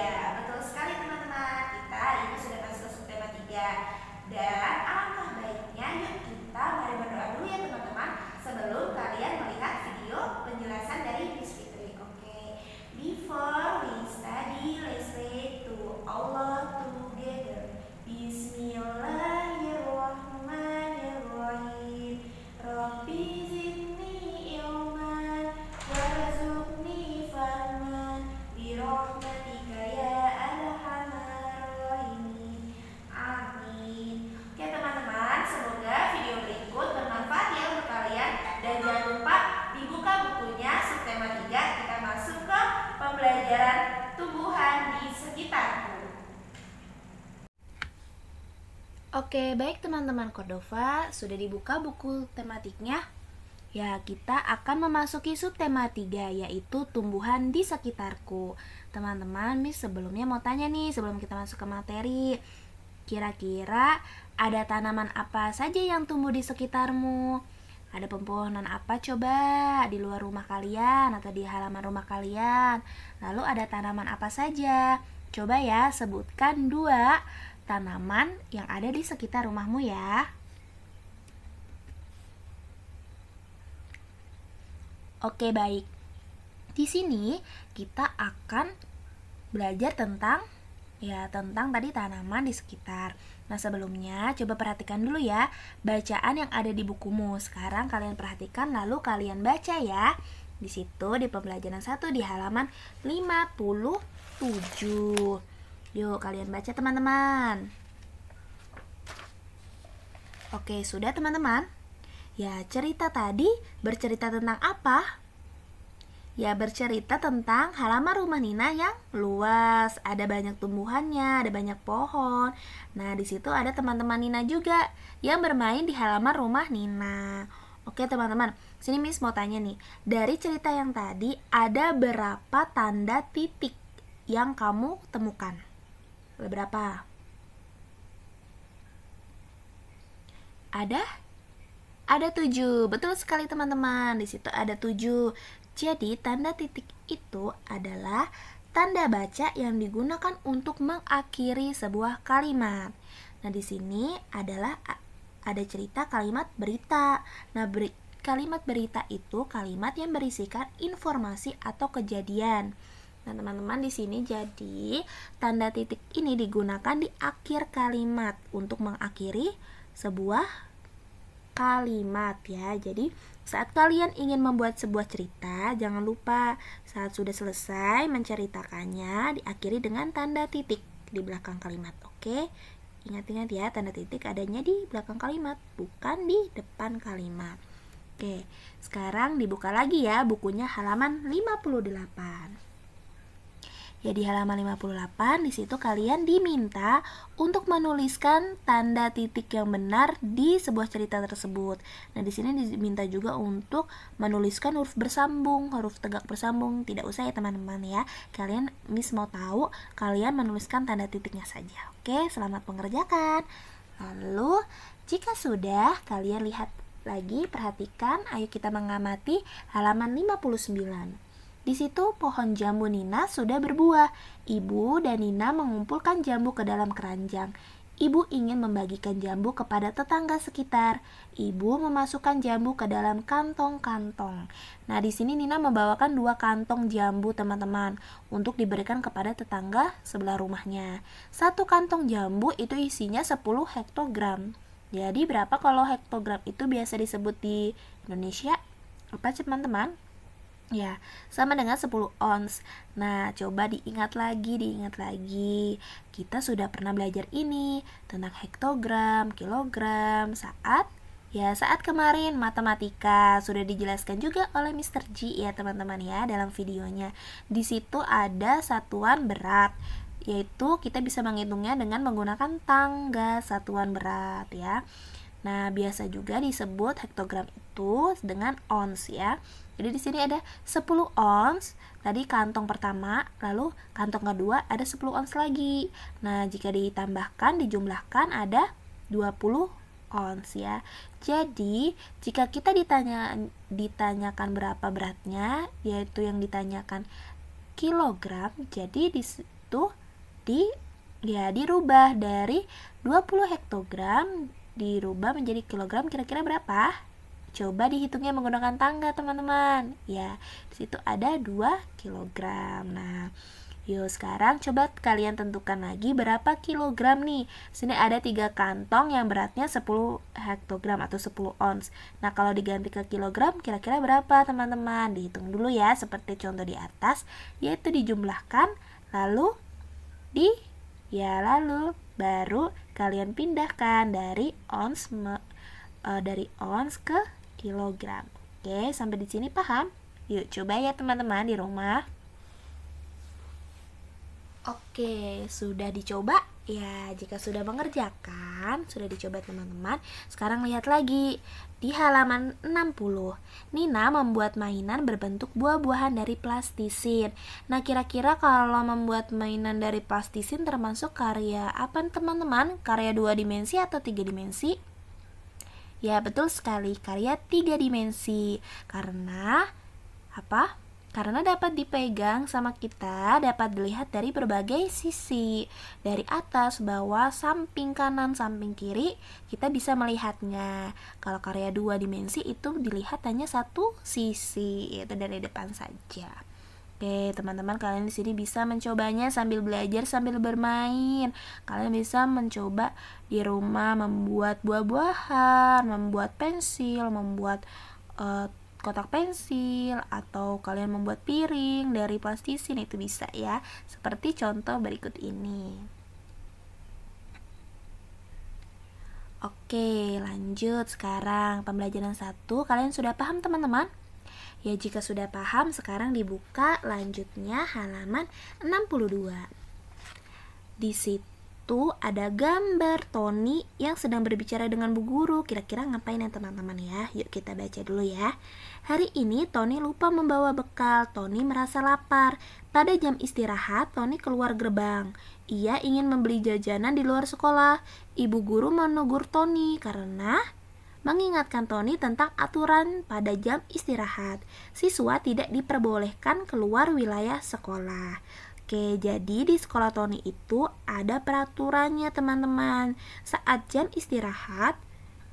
Ya, betul sekali teman-teman. Kita ini sudah masuk ke subtema 3. Dan alangkah baiknya yuk kita mari berdoa dulu ya teman-teman sebelum kalian melihat video penjelasan dari Miss Fitri. Oke. Before we study, let's pray to Allah together. Bismillahirrahmanirrahim. Rabbi zidni ilman warzuqni fahman birahmatika ya arhamar rahimin. Amin. Oke teman-teman, semoga video berikut bermanfaat ya untuk kalian. Dan jangan lupa dibuka bukunya subtema 3. Kita masuk ke pembelajaran tumbuhan di sekitarku. Oke, baik teman-teman Cordova, sudah dibuka buku tematiknya? Ya, kita akan memasuki subtema 3, yaitu tumbuhan di sekitarku. Teman-teman, Miss sebelumnya mau tanya nih, sebelum kita masuk ke materi. Kira-kira ada tanaman apa saja yang tumbuh di sekitarmu? Ada pepohonan apa coba di luar rumah kalian atau di halaman rumah kalian? Lalu ada tanaman apa saja? Coba ya, sebutkan 2 tanaman yang ada di sekitar rumahmu ya. Oke, baik. Di sini kita akan belajar tentang tadi tanaman di sekitar. Nah, sebelumnya coba perhatikan dulu ya bacaan yang ada di bukumu. Sekarang kalian perhatikan lalu kalian baca ya. Di situ di pembelajaran 1 di halaman 57. Yuk, kalian baca teman-teman. Oke, sudah teman-teman? Ya, cerita tadi bercerita tentang apa? Ya, bercerita tentang halaman rumah Nina yang luas. Ada banyak tumbuhannya, ada banyak pohon. Nah, di situ ada teman-teman Nina juga yang bermain di halaman rumah Nina. Oke teman-teman, sini Miss mau tanya nih. Dari cerita yang tadi, ada berapa tanda titik yang kamu temukan? Berapa? Ada 7. Betul sekali teman-teman. Di situ ada 7. Jadi tanda titik itu adalah tanda baca yang digunakan untuk mengakhiri sebuah kalimat. Nah, di sini adalah ada cerita kalimat berita. Nah, kalimat berita itu kalimat yang berisikan informasi atau kejadian. Nah, teman-teman di sini jadi tanda titik ini digunakan di akhir kalimat untuk mengakhiri sebuah kalimat ya. Jadi, saat kalian ingin membuat sebuah cerita, jangan lupa saat sudah selesai menceritakannya diakhiri dengan tanda titik di belakang kalimat. Oke? Ingat-ingat ya, tanda titik adanya di belakang kalimat, bukan di depan kalimat. Oke, sekarang dibuka lagi ya bukunya halaman 58. Ya, di halaman 58 di situ kalian diminta untuk menuliskan tanda titik yang benar di sebuah cerita tersebut. Nah, di sini diminta juga untuk menuliskan huruf bersambung, huruf tegak bersambung. Tidak usah ya teman-teman ya. Kalian Miss mau tahu kalian menuliskan tanda titiknya saja. Oke, selamat mengerjakan. Lalu, jika sudah kalian lihat lagi, perhatikan, ayo kita mengamati halaman 59. Di situ pohon jambu Nina sudah berbuah. Ibu dan Nina mengumpulkan jambu ke dalam keranjang. Ibu ingin membagikan jambu kepada tetangga sekitar. Ibu memasukkan jambu ke dalam kantong-kantong. Nah, di sini Nina membawakan 2 kantong jambu teman-teman untuk diberikan kepada tetangga sebelah rumahnya. 1 kantong jambu itu isinya 10 hektogram. Jadi berapa kalau hektogram itu biasa disebut di Indonesia? Apa teman-teman? Ya, sama dengan 10 ons. Nah, coba diingat lagi. Kita sudah pernah belajar ini tentang hektogram, kilogram, saat kemarin matematika sudah dijelaskan juga oleh Mr. G ya teman-teman ya dalam videonya. Di situ ada satuan berat, yaitu kita bisa menghitungnya dengan menggunakan tangga satuan berat ya. Nah, biasa juga disebut hektogram itu dengan ons ya. Jadi di sini ada 10 ons, tadi kantong pertama, lalu kantong kedua ada 10 ons lagi. Nah, jika ditambahkan, dijumlahkan ada 20 ons ya. Jadi, jika kita ditanyakan berapa beratnya, yaitu yang ditanyakan kilogram, jadi di situ Jadi ya dirubah dari 20 hektogram dirubah menjadi kilogram, kira-kira berapa? Coba dihitungnya menggunakan tangga teman-teman. Ya, di situ ada 2 kilogram. Nah, yuk sekarang coba kalian tentukan lagi berapa kilogram nih. Sini ada 3 kantong yang beratnya 10 hektogram atau 10 ons. Nah, kalau diganti ke kilogram kira-kira berapa teman-teman? Dihitung dulu ya, seperti contoh di atas, yaitu dijumlahkan lalu lalu baru kalian pindahkan dari ons ke kilogram. Oke, sampai di sini paham? Yuk coba ya teman-teman di rumah. Oke, sudah dicoba? Ya, jika sudah mengerjakan, sudah dicoba teman-teman. Sekarang lihat lagi di halaman 60. Nina membuat mainan berbentuk buah-buahan dari plastisin. Nah, kira-kira kalau membuat mainan dari plastisin termasuk karya apa teman-teman? Karya 2 dimensi atau 3 dimensi? Ya, betul sekali, karya 3 dimensi. Karena apa? Karena dapat dipegang sama kita, dapat dilihat dari berbagai sisi. Dari atas, bawah, samping kanan, samping kiri, kita bisa melihatnya. Kalau karya 2 dimensi itu dilihat hanya satu sisi, yaitu dari depan saja. Oke, teman-teman, kalian di sini bisa mencobanya sambil belajar, sambil bermain. Kalian bisa mencoba di rumah membuat buah-buahan, membuat pensil, membuat kotak pensil, atau kalian membuat piring dari plastisin, itu bisa ya, seperti contoh berikut ini. Oke, lanjut sekarang pembelajaran 1. Kalian sudah paham teman-teman? Ya, jika sudah paham, sekarang dibuka lanjutnya halaman 62. Di situ ada gambar Tony yang sedang berbicara dengan Bu Guru. Kira-kira ngapain ya teman-teman ya? Yuk kita baca dulu ya. Hari ini Tony lupa membawa bekal. Tony merasa lapar. Pada jam istirahat, Tony keluar gerbang. Ia ingin membeli jajanan di luar sekolah. Ibu guru menegur Tony karena mengingatkan Tony tentang aturan pada jam istirahat. Siswa tidak diperbolehkan keluar wilayah sekolah. Oke, jadi di sekolah Tony itu ada peraturannya teman-teman. Saat jam istirahat,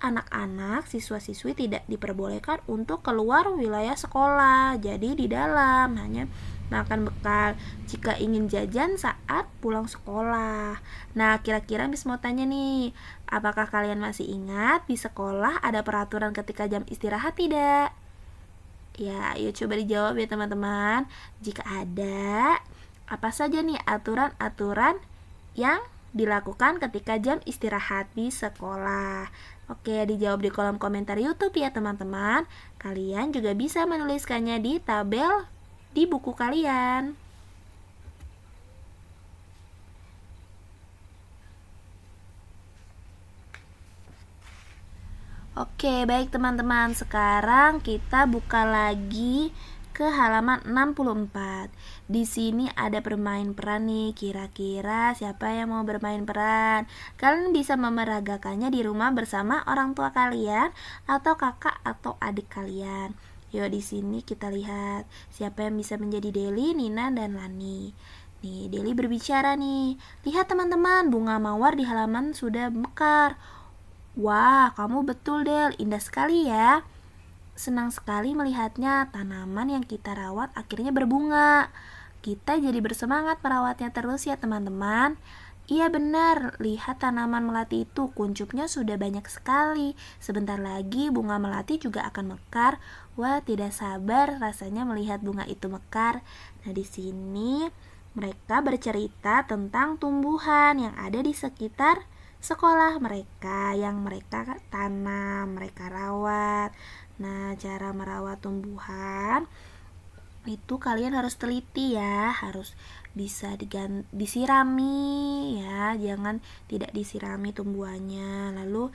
anak-anak, siswa-siswi tidak diperbolehkan untuk keluar wilayah sekolah. Jadi di dalam hanya makan bekal jika ingin jajan saat pulang sekolah. Nah, kira-kira Miss mau tanya nih, apakah kalian masih ingat di sekolah ada peraturan ketika jam istirahat tidak? Ya, yuk coba dijawab ya teman-teman. Jika ada, apa saja nih aturan-aturan yang dilakukan ketika jam istirahat di sekolah? Oke, dijawab di kolom komentar YouTube ya teman-teman. Kalian juga bisa menuliskannya di tabel di buku kalian. Oke, baik teman-teman. Sekarang kita buka lagi ke halaman 64. Di sini ada bermain peran nih. Kira-kira siapa yang mau bermain peran? Kalian bisa memeragakannya di rumah bersama orang tua kalian atau kakak atau adik kalian. Yuk di sini kita lihat siapa yang bisa menjadi Deli, Nina, dan Lani. Nih, Deli berbicara nih. Lihat teman-teman, bunga mawar di halaman sudah mekar. Wah, kamu betul Del, indah sekali ya. Senang sekali melihatnya, tanaman yang kita rawat akhirnya berbunga. Kita jadi bersemangat merawatnya terus ya teman-teman. Iya benar, lihat tanaman melati itu, kuncupnya sudah banyak sekali. Sebentar lagi bunga melati juga akan mekar. Wah, tidak sabar rasanya melihat bunga itu mekar. Nah, di sini mereka bercerita tentang tumbuhan yang ada di sekitar sekolah mereka, yang mereka tanam, mereka rawat. Nah, cara merawat tumbuhan itu kalian harus teliti ya, harus bisa disirami ya, jangan tidak disirami tumbuhannya. Lalu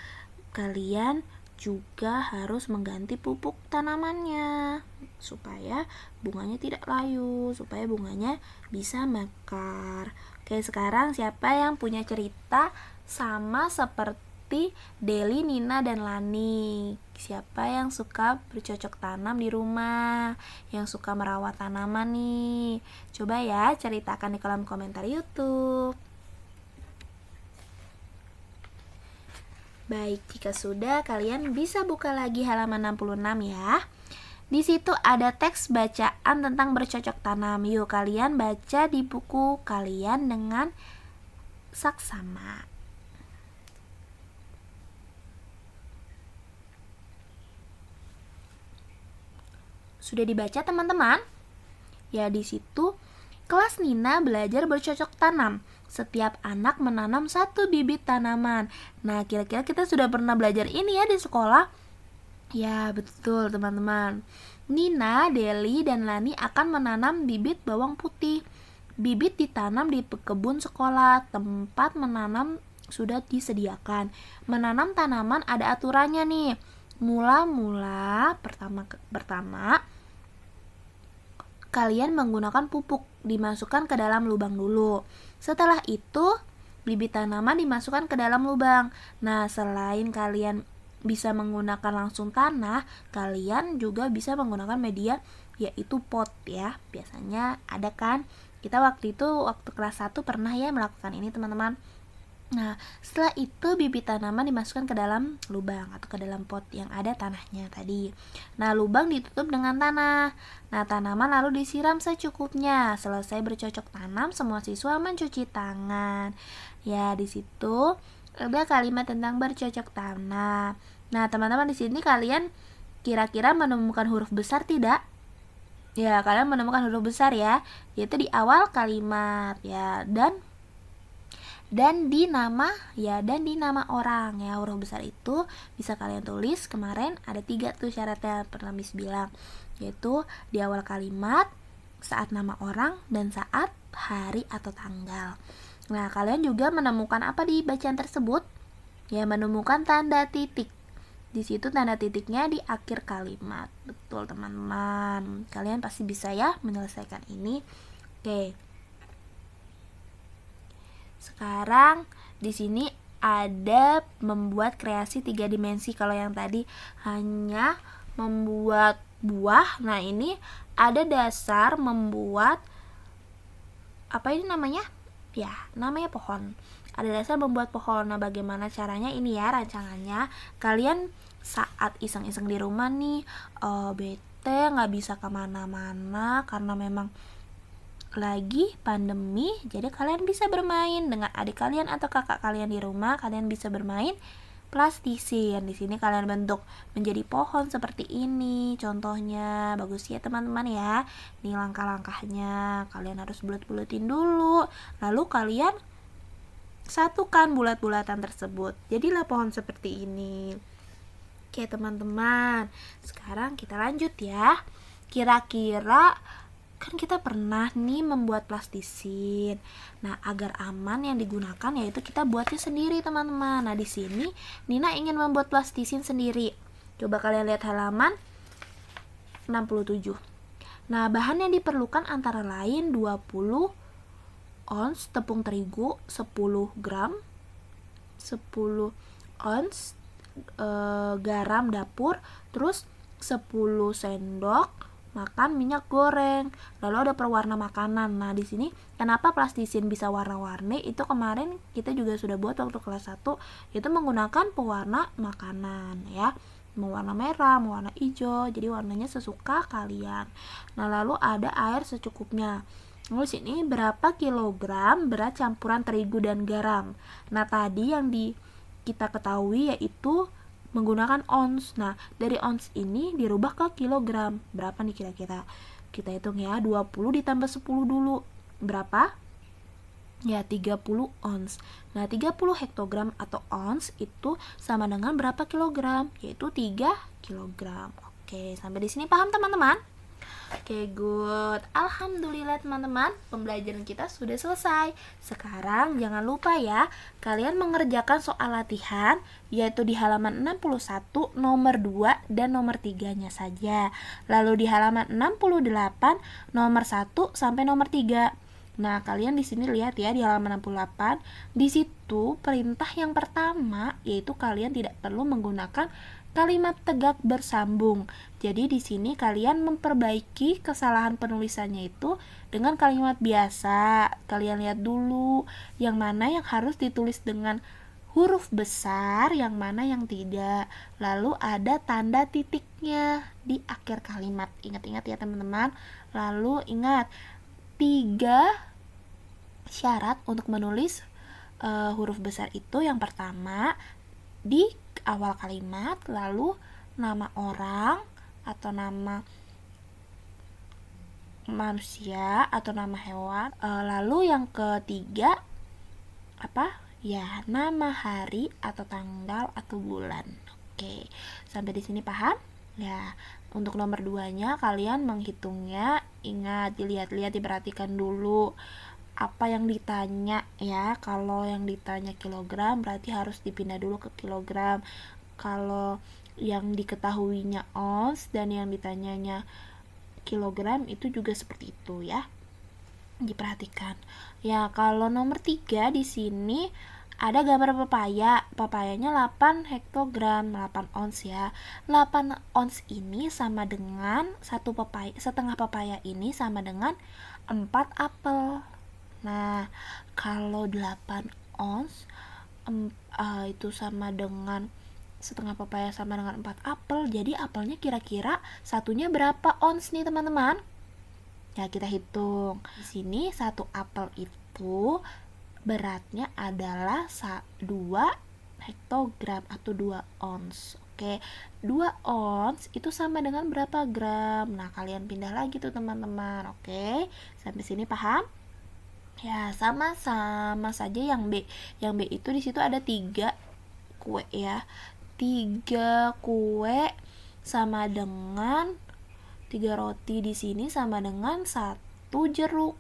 kalian juga harus mengganti pupuk tanamannya supaya bunganya tidak layu, supaya bunganya bisa mekar. Oke, sekarang siapa yang punya cerita sama seperti Deli, Nina, dan Lani? Siapa yang suka bercocok tanam di rumah, yang suka merawat tanaman nih? Coba ya ceritakan di kolom komentar YouTube. Baik, jika sudah kalian bisa buka lagi halaman 66 ya. Di situ ada teks bacaan tentang bercocok tanam. Yuk kalian baca di buku kalian dengan saksama. Sudah dibaca teman-teman? Ya, di situ kelas Nina belajar bercocok tanam. Setiap anak menanam satu bibit tanaman. Nah, kira-kira kita sudah pernah belajar ini ya di sekolah? Ya, betul teman-teman. Nina, Deli, dan Lani akan menanam bibit bawang putih. Bibit ditanam di kebun sekolah. Tempat menanam sudah disediakan. Menanam tanaman ada aturannya nih. Mula-mula pertama kalian menggunakan pupuk, dimasukkan ke dalam lubang dulu. Setelah itu, bibit tanaman dimasukkan ke dalam lubang. Nah, selain kalian bisa menggunakan langsung tanah, kalian juga bisa menggunakan media, yaitu pot ya. Biasanya ada kan? Kita waktu kelas 1 pernah ya melakukan ini teman-teman. Nah, setelah itu bibit tanaman dimasukkan ke dalam lubang atau ke dalam pot yang ada tanahnya tadi. Nah, lubang ditutup dengan tanah. Nah, tanaman lalu disiram secukupnya. Selesai bercocok tanam, semua siswa mencuci tangan. Ya, di situ ada kalimat tentang bercocok tanam. Nah, teman-teman di sini kalian kira-kira menemukan huruf besar tidak? Ya, kalian menemukan huruf besar ya, yaitu di awal kalimat ya, dan di nama orang ya. Huruf besar itu bisa kalian tulis. Kemarin ada 3 tuh syaratnya pernah Miss bilang, yaitu di awal kalimat, saat nama orang, dan saat hari atau tanggal. Nah, kalian juga menemukan apa di bacaan tersebut? Ya, menemukan tanda titik. Di situ tanda titiknya di akhir kalimat. Betul teman-teman, kalian pasti bisa ya menyelesaikan ini. Oke. Sekarang di sini ada membuat kreasi 3 dimensi. Kalau yang tadi hanya membuat buah, nah ini ada dasar membuat apa ini namanya? Ya, namanya pohon. Ada dasar membuat pohon. Nah, bagaimana caranya ini ya rancangannya? Kalian saat iseng-iseng di rumah nih, bete nggak bisa kemana-mana karena memang lagi pandemi, jadi kalian bisa bermain dengan adik kalian atau kakak kalian di rumah. Kalian bisa bermain plastisin. Di sini kalian bentuk menjadi pohon seperti ini. Contohnya bagus ya teman-teman ya. Ini langkah-langkahnya. Kalian harus bulat-bulatin dulu. Lalu kalian satukan bulat-bulatan tersebut. Jadilah pohon seperti ini. Oke teman-teman, sekarang kita lanjut ya. Kira-kira kan kita pernah nih membuat plastisin. Nah, agar aman yang digunakan yaitu kita buatnya sendiri, teman-teman. Nah, di sini Nina ingin membuat plastisin sendiri. Coba kalian lihat halaman 67. Nah, bahan yang diperlukan antara lain 20 ons tepung terigu, 10 gram, 10 ons garam dapur, terus 10 sendok makan minyak goreng, lalu ada pewarna makanan. Nah, di sini kenapa plastisin bisa warna-warni? Itu kemarin kita juga sudah buat waktu kelas 1, itu menggunakan pewarna makanan ya. Mau warna merah, mau warna hijau, jadi warnanya sesuka kalian. Nah, lalu ada air secukupnya. Lalu sini berapa kilogram berat campuran terigu dan garam. Nah, tadi yang kita ketahui yaitu menggunakan ons. Nah, dari ons ini dirubah ke kilogram. Berapa nih kira-kira? Kita hitung ya, 20 ditambah 10 dulu. Berapa? Ya, 30 ons. Nah, 30 hektogram atau ons itu sama dengan berapa kilogram? Yaitu 3 kilogram. Oke, sampai di sini paham teman-teman? Oke, good. Alhamdulillah teman-teman, pembelajaran kita sudah selesai. Sekarang jangan lupa ya, kalian mengerjakan soal latihan, yaitu di halaman 61, nomor 2 dan nomor 3-nya saja. Lalu di halaman 68, nomor 1 sampai nomor 3. Nah, kalian di sini lihat ya di halaman 68, di situ perintah yang pertama yaitu kalian tidak perlu menggunakan kalimat tegak bersambung. Jadi di sini kalian memperbaiki kesalahan penulisannya itu dengan kalimat biasa. Kalian lihat dulu yang mana yang harus ditulis dengan huruf besar, yang mana yang tidak. Lalu ada tanda titiknya di akhir kalimat. Ingat-ingat ya teman-teman. Lalu ingat 3 syarat untuk menulis huruf besar itu. Yang pertama, di awal kalimat, lalu nama orang atau nama manusia atau nama hewan. Lalu yang ketiga apa? Ya, nama hari atau tanggal atau bulan. Oke, sampai di sini paham? Ya, untuk nomor 2-nya kalian menghitungnya, ingat dilihat-lihat, diperhatikan dulu apa yang ditanya ya. Kalau yang ditanya kilogram berarti harus dipindah dulu ke kilogram. Kalau yang diketahuinya ons dan yang ditanyanya kilogram itu juga seperti itu ya. Diperhatikan. Ya, kalau nomor 3 di sini ada gambar pepaya. Pepayanya 8 hektogram, 8 ons ya. 8 ons ini sama dengan setengah pepaya ini sama dengan 4 apel. Nah, kalau 8 ons itu sama dengan setengah pepaya sama dengan 4 apel. Jadi apelnya kira-kira satunya berapa ons nih teman-teman? Ya, kita hitung. Di sini 1 apel itu beratnya adalah 2 hektogram atau 2 ons. Oke, 2 ons itu sama dengan berapa gram? Nah, kalian pindah lagi tuh teman-teman. Oke, sampai sini paham? Ya, sama saja yang B. Yang B itu di situ ada 3 kue ya. 3 kue sama dengan 3 roti di sini sama dengan 1 jeruk.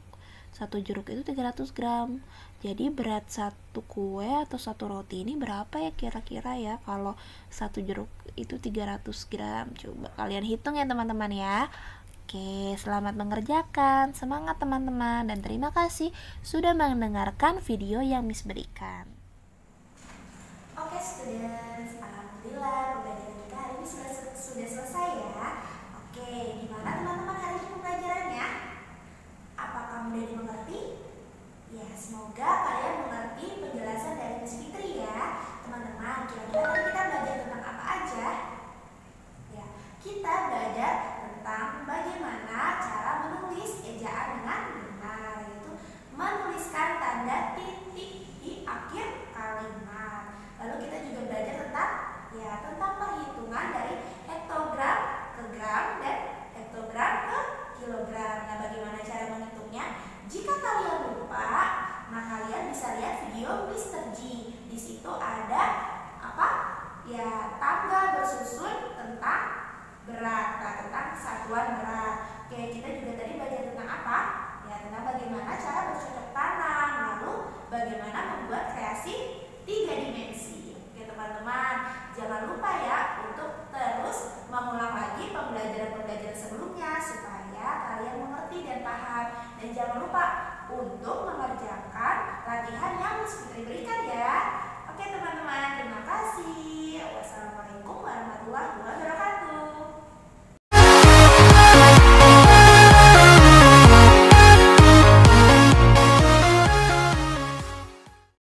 1 jeruk itu 300 gram. Jadi berat 1 kue atau 1 roti ini berapa ya kira-kira ya? Kalau 1 jeruk itu 300 gram. Coba kalian hitung ya teman-teman ya. Oke, selamat mengerjakan. Semangat teman-teman dan terima kasih sudah mendengarkan video yang Miss berikan. Oke students, alhamdulillah pembelajaran kita hari ini sudah selesai ya. Oke, gimana teman-teman hari ini pembelajarannya? Apakah mudah dimengerti? Ya, semoga kalian mengerti penjelasan dari Miss Fitri ya. Teman-teman, kira-kira tadi kita belajar tentang apa aja? Ya, kita belajar tentang bagaimana cara menulis ejaan dengan benar, yaitu menuliskan tanda titik di akhir kalimat. Lalu kita juga belajar tentang perhitungan dari hektogram ke gram dan hektogram ke kilogram. Nah, bagaimana cara menghitungnya? Jika kalian lupa, nah kalian bisa lihat video Mr. G. Di situ ada apa? Ya, tanggal bersusun tentang berat, tentang kesatuan berat. Oke, kita juga tadi belajar tentang apa? Ya, tentang bagaimana cara bercocok tanam, lalu bagaimana membuat kreasi 3 dimensi. Oke teman-teman, jangan lupa ya untuk terus mengulang lagi pembelajaran-pembelajaran sebelumnya supaya kalian mengerti dan paham. Dan jangan lupa untuk mengerjakan latihan yang Miss Fitri berikan ya.